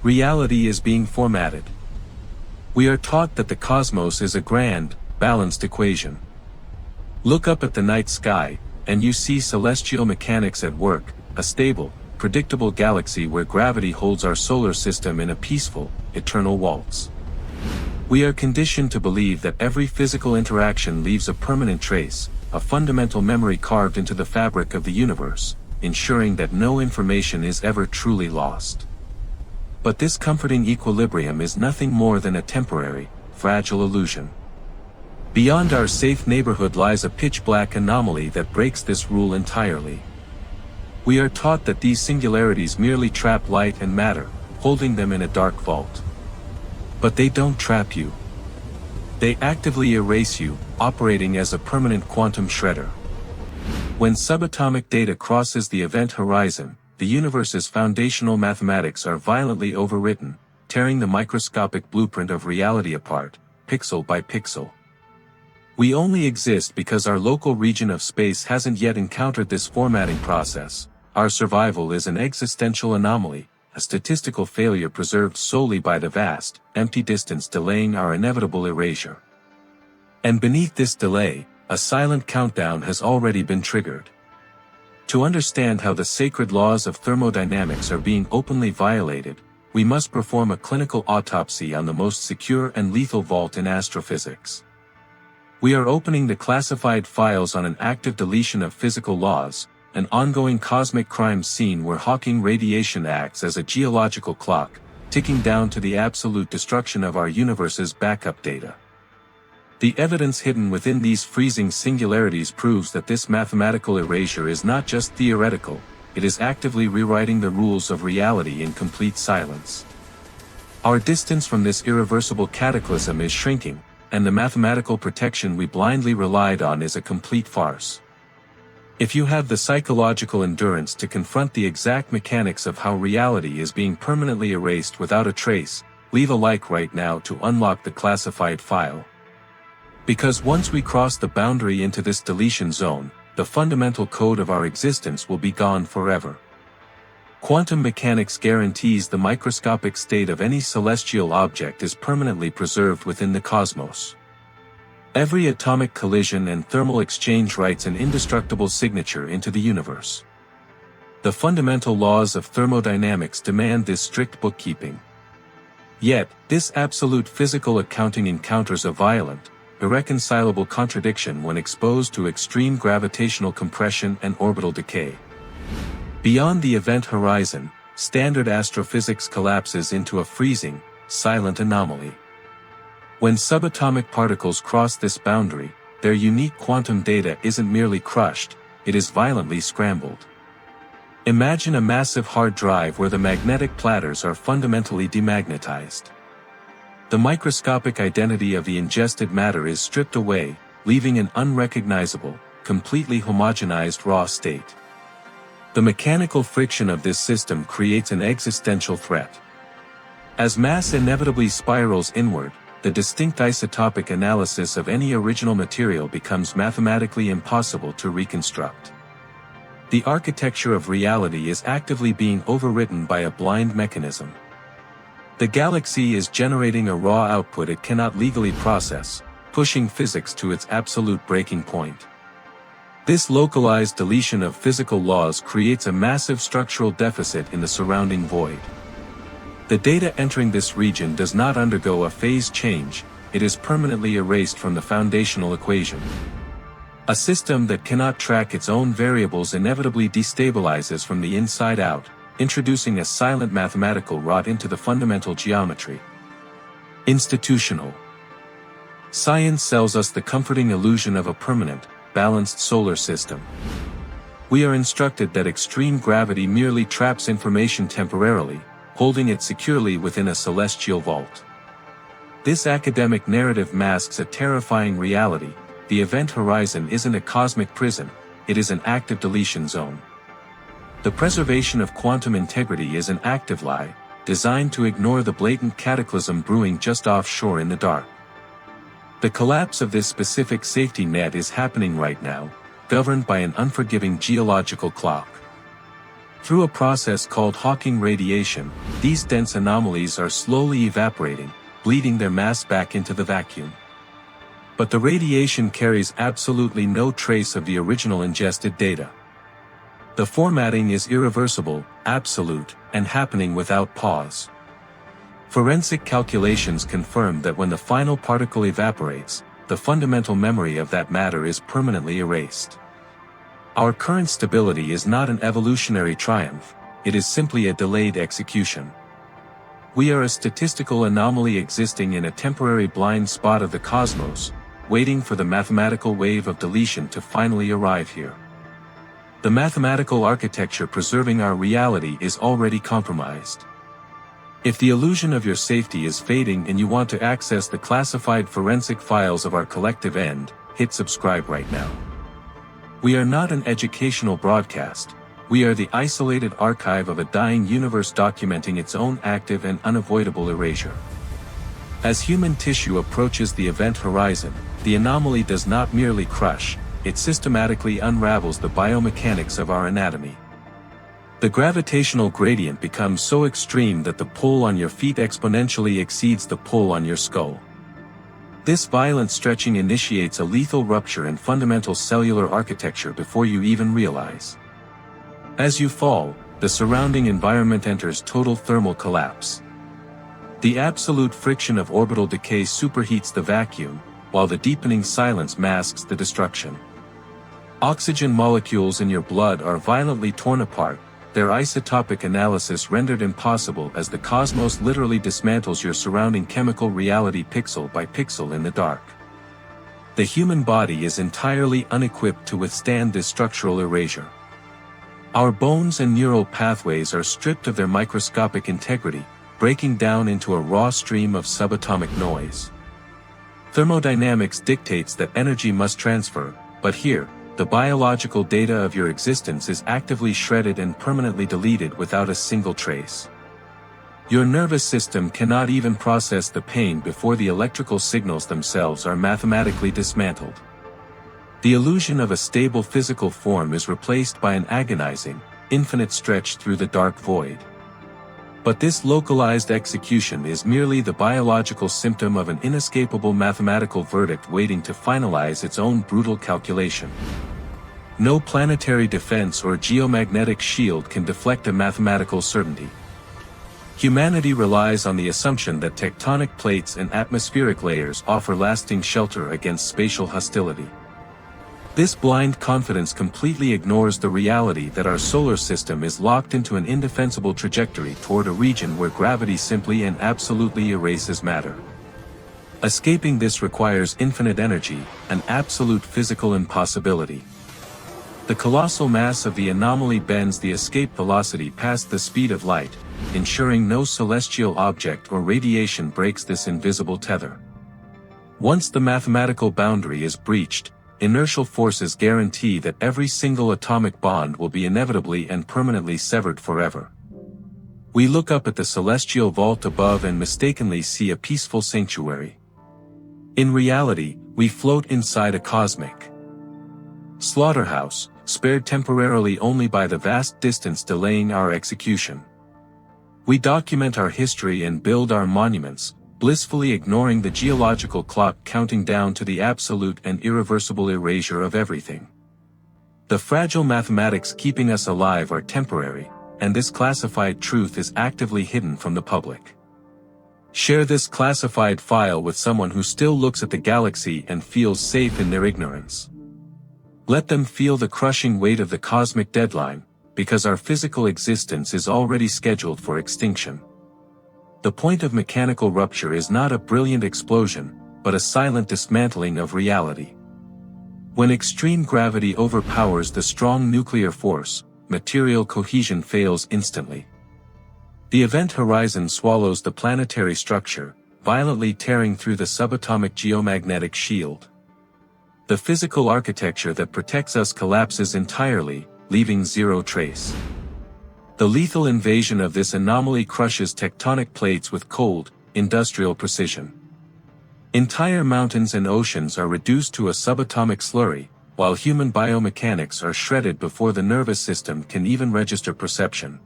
Reality is being formatted. We are taught that the cosmos is a grand, balanced equation. Look up at the night sky, and you see celestial mechanics at work, a stable, predictable galaxy where gravity holds our solar system in a peaceful, eternal waltz. We are conditioned to believe that every physical interaction leaves a permanent trace, a fundamental memory carved into the fabric of the universe, ensuring that no information is ever truly lost. But this comforting equilibrium is nothing more than a temporary, fragile illusion. Beyond our safe neighborhood lies a pitch-black anomaly that breaks this rule entirely. We are taught that these singularities merely trap light and matter, holding them in a dark vault. But they don't trap you. They actively erase you, operating as a permanent quantum shredder. When subatomic data crosses the event horizon, the universe's foundational mathematics are violently overwritten, tearing the microscopic blueprint of reality apart, pixel by pixel. We only exist because our local region of space hasn't yet encountered this formatting process. Our survival is an existential anomaly, a statistical failure preserved solely by the vast, empty distance delaying our inevitable erasure. And beneath this delay, a silent countdown has already been triggered. To understand how the sacred laws of thermodynamics are being openly violated, we must perform a clinical autopsy on the most secure and lethal vault in astrophysics. We are opening the classified files on an active deletion of physical laws, an ongoing cosmic crime scene where Hawking radiation acts as a geological clock, ticking down to the absolute destruction of our universe's backup data. The evidence hidden within these freezing singularities proves that this mathematical erasure is not just theoretical, it is actively rewriting the rules of reality in complete silence. Our distance from this irreversible cataclysm is shrinking, and the mathematical protection we blindly relied on is a complete farce. If you have the psychological endurance to confront the exact mechanics of how reality is being permanently erased without a trace, leave a like right now to unlock the classified file. Because once we cross the boundary into this deletion zone, the fundamental code of our existence will be gone forever. Quantum mechanics guarantees the microscopic state of any celestial object is permanently preserved within the cosmos. Every atomic collision and thermal exchange writes an indestructible signature into the universe. The fundamental laws of thermodynamics demand this strict bookkeeping. Yet, this absolute physical accounting encounters a violent, irreconcilable contradiction when exposed to extreme gravitational compression and orbital decay. Beyond the event horizon, standard astrophysics collapses into a freezing, silent anomaly. When subatomic particles cross this boundary, their unique quantum data isn't merely crushed, it is violently scrambled. Imagine a massive hard drive where the magnetic platters are fundamentally demagnetized. The microscopic identity of the ingested matter is stripped away, leaving an unrecognizable, completely homogenized raw state. The mechanical friction of this system creates an existential threat. As mass inevitably spirals inward, the distinct isotopic analysis of any original material becomes mathematically impossible to reconstruct. The architecture of reality is actively being overwritten by a blind mechanism. The galaxy is generating a raw output it cannot legally process, pushing physics to its absolute breaking point. This localized deletion of physical laws creates a massive structural deficit in the surrounding void. The data entering this region does not undergo a phase change, it is permanently erased from the foundational equation. A system that cannot track its own variables inevitably destabilizes from the inside out, introducing a silent mathematical rot into the fundamental geometry. Institutional. Science sells us the comforting illusion of a permanent, balanced solar system. We are instructed that extreme gravity merely traps information temporarily, holding it securely within a celestial vault. This academic narrative masks a terrifying reality: the event horizon isn't a cosmic prison, it is an active deletion zone. The preservation of quantum integrity is an active lie, designed to ignore the blatant cataclysm brewing just offshore in the dark. The collapse of this specific safety net is happening right now, governed by an unforgiving geological clock. Through a process called Hawking radiation, these dense anomalies are slowly evaporating, bleeding their mass back into the vacuum. But the radiation carries absolutely no trace of the original ingested data. The formatting is irreversible, absolute, and happening without pause. Forensic calculations confirm that when the final particle evaporates, the fundamental memory of that matter is permanently erased. Our current stability is not an evolutionary triumph, it is simply a delayed execution. We are a statistical anomaly existing in a temporary blind spot of the cosmos, waiting for the mathematical wave of deletion to finally arrive here. The mathematical architecture preserving our reality is already compromised. If the illusion of your safety is fading and you want to access the classified forensic files of our collective end, hit subscribe right now. We are not an educational broadcast, we are the isolated archive of a dying universe documenting its own active and unavoidable erasure. As human tissue approaches the event horizon, the anomaly does not merely crush, it systematically unravels the biomechanics of our anatomy. The gravitational gradient becomes so extreme that the pull on your feet exponentially exceeds the pull on your skull. This violent stretching initiates a lethal rupture in fundamental cellular architecture before you even realize. As you fall, the surrounding environment enters total thermal collapse. The absolute friction of orbital decay superheats the vacuum, while the deepening silence masks the destruction. Oxygen molecules in your blood are violently torn apart, their isotopic analysis rendered impossible as the cosmos literally dismantles your surrounding chemical reality pixel by pixel in the dark. The human body is entirely unequipped to withstand this structural erasure. Our bones and neural pathways are stripped of their microscopic integrity, breaking down into a raw stream of subatomic noise. Thermodynamics dictates that energy must transfer, but here, the biological data of your existence is actively shredded and permanently deleted without a single trace. Your nervous system cannot even process the pain before the electrical signals themselves are mathematically dismantled. The illusion of a stable physical form is replaced by an agonizing, infinite stretch through the dark void. But this localized execution is merely the biological symptom of an inescapable mathematical verdict waiting to finalize its own brutal calculation. No planetary defense or geomagnetic shield can deflect a mathematical certainty. Humanity relies on the assumption that tectonic plates and atmospheric layers offer lasting shelter against spatial hostility. This blind confidence completely ignores the reality that our solar system is locked into an indefensible trajectory toward a region where gravity simply and absolutely erases matter. Escaping this requires infinite energy, an absolute physical impossibility. The colossal mass of the anomaly bends the escape velocity past the speed of light, ensuring no celestial object or radiation breaks this invisible tether. Once the mathematical boundary is breached, inertial forces guarantee that every single atomic bond will be inevitably and permanently severed forever. We look up at the celestial vault above and mistakenly see a peaceful sanctuary. In reality, we float inside a cosmic slaughterhouse, spared temporarily only by the vast distance delaying our execution. We document our history and build our monuments, blissfully ignoring the geological clock counting down to the absolute and irreversible erasure of everything. The fragile mathematics keeping us alive are temporary, and this classified truth is actively hidden from the public. Share this classified file with someone who still looks at the galaxy and feels safe in their ignorance. Let them feel the crushing weight of the cosmic deadline, because our physical existence is already scheduled for extinction. The point of mechanical rupture is not a brilliant explosion, but a silent dismantling of reality. When extreme gravity overpowers the strong nuclear force, material cohesion fails instantly. The event horizon swallows the planetary structure, violently tearing through the subatomic geomagnetic shield. The physical architecture that protects us collapses entirely, leaving zero trace. The lethal invasion of this anomaly crushes tectonic plates with cold, industrial precision. Entire mountains and oceans are reduced to a subatomic slurry, while human biomechanics are shredded before the nervous system can even register perception.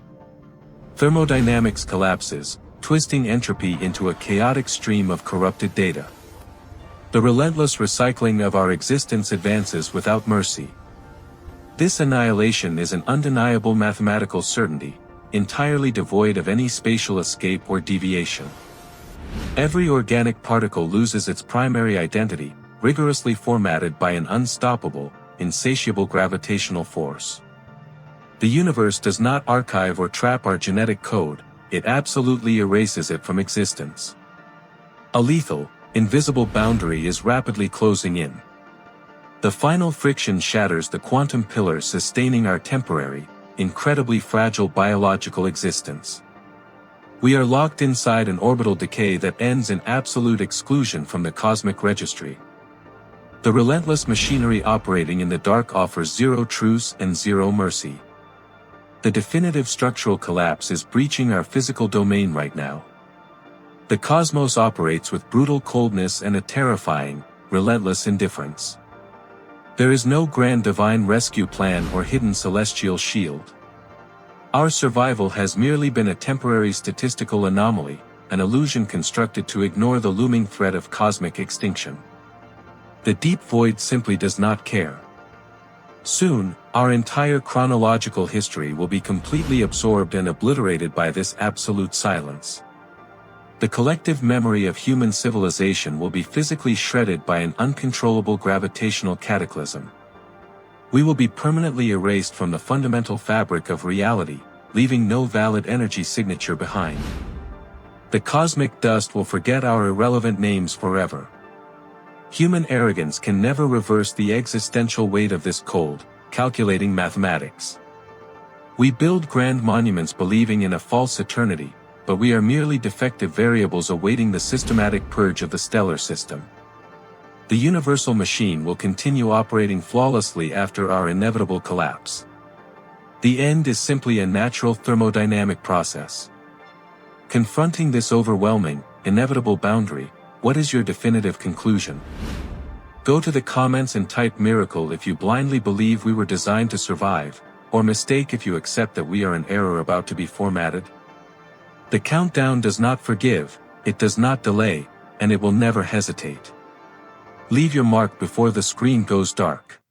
Thermodynamics collapses, twisting entropy into a chaotic stream of corrupted data. The relentless recycling of our existence advances without mercy. This annihilation is an undeniable mathematical certainty, entirely devoid of any spatial escape or deviation. Every organic particle loses its primary identity, rigorously formatted by an unstoppable, insatiable gravitational force. The universe does not archive or trap our genetic code, it absolutely erases it from existence. A lethal, invisible boundary is rapidly closing in. The final friction shatters the quantum pillar sustaining our temporary, incredibly fragile biological existence. We are locked inside an orbital decay that ends in absolute exclusion from the cosmic registry. The relentless machinery operating in the dark offers zero truce and zero mercy. The definitive structural collapse is breaching our physical domain right now. The cosmos operates with brutal coldness and a terrifying, relentless indifference. There is no grand divine rescue plan or hidden celestial shield. Our survival has merely been a temporary statistical anomaly, an illusion constructed to ignore the looming threat of cosmic extinction. The deep void simply does not care. Soon, our entire chronological history will be completely absorbed and obliterated by this absolute silence. The collective memory of human civilization will be physically shredded by an uncontrollable gravitational cataclysm. We will be permanently erased from the fundamental fabric of reality, leaving no valid energy signature behind. The cosmic dust will forget our irrelevant names forever. Human arrogance can never reverse the existential weight of this cold, calculating mathematics. We build grand monuments believing in a false eternity, but we are merely defective variables awaiting the systematic purge of the stellar system. The universal machine will continue operating flawlessly after our inevitable collapse. The end is simply a natural thermodynamic process. Confronting this overwhelming, inevitable boundary, what is your definitive conclusion? Go to the comments and type miracle if you blindly believe we were designed to survive, or mistake if you accept that we are an error about to be formatted. The countdown does not forgive, it does not delay, and it will never hesitate. Leave your mark before the screen goes dark.